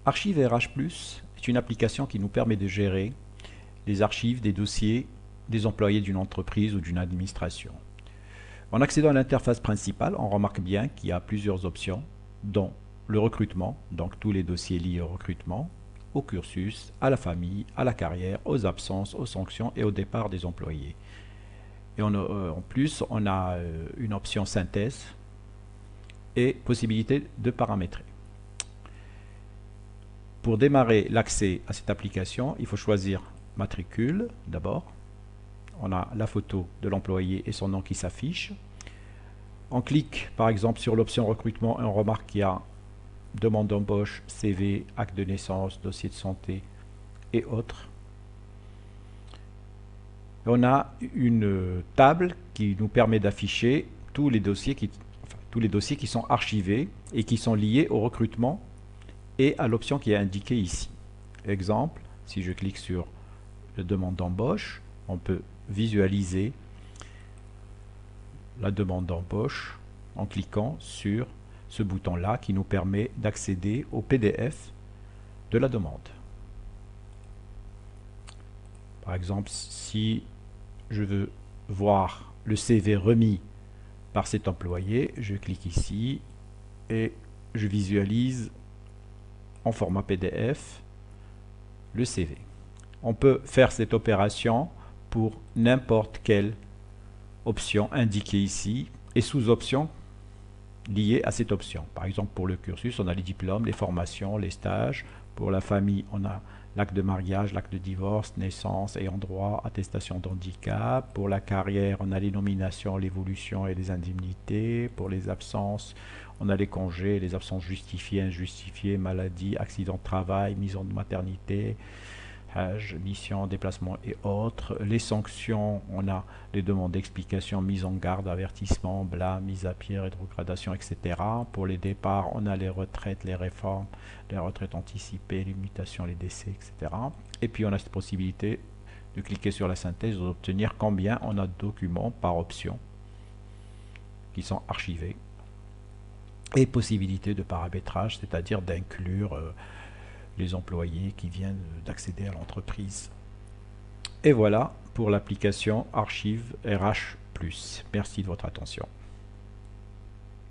Archive RH+ est une application qui nous permet de gérer les archives des dossiers des employés d'une entreprise ou d'une administration. En accédant à l'interface principale, on remarque bien qu'il y a plusieurs options, dont le recrutement, donc tous les dossiers liés au recrutement, au cursus, à la famille, à la carrière, aux absences, aux sanctions et au départ des employés. Et en plus, on a une option synthèse et possibilité de paramétrer. Pour démarrer l'accès à cette application, il faut choisir matricule d'abord. On a la photo de l'employé et son nom qui s'affiche. On clique par exemple sur l'option recrutement et on remarque qu'il y a demande d'embauche, CV, acte de naissance, dossier de santé et autres. On a une table qui nous permet d'afficher tous les dossiers qui sont archivés et qui sont liés au recrutement et à l'option qui est indiquée ici. Exemple, si je clique sur la demande d'embauche, on peut visualiser la demande d'embauche en cliquant sur ce bouton-là qui nous permet d'accéder au PDF de la demande. Par exemple, si je veux voir le CV remis par cet employé, je clique ici et je visualise en format PDF le CV. On peut faire cette opération pour n'importe quelle option indiquée ici et sous-options liées à cette option. Par exemple, pour le cursus, on a les diplômes, les formations, les stages. Pour la famille, on a l'acte de mariage, l'acte de divorce, naissance, ayant droit, attestation d'handicap. Pour la carrière, on a les nominations, l'évolution et les indemnités. Pour les absences, on a les congés, les absences justifiées, injustifiées, maladie, accident de travail, mise en maternité, mission, déplacement et autres. Les sanctions, on a les demandes d'explication, mise en garde, avertissement, blâme, mise à pied, rétrogradation, etc. Pour les départs, on a les retraites, les réformes, les retraites anticipées, les mutations, les décès, etc. Et puis on a cette possibilité de cliquer sur la synthèse et d'obtenir combien on a de documents par option qui sont archivés. Et possibilité de paramétrage, c'est-à-dire d'inclure les employés qui viennent d'accéder à l'entreprise. Et voilà pour l'application Archive RH+. Merci de votre attention.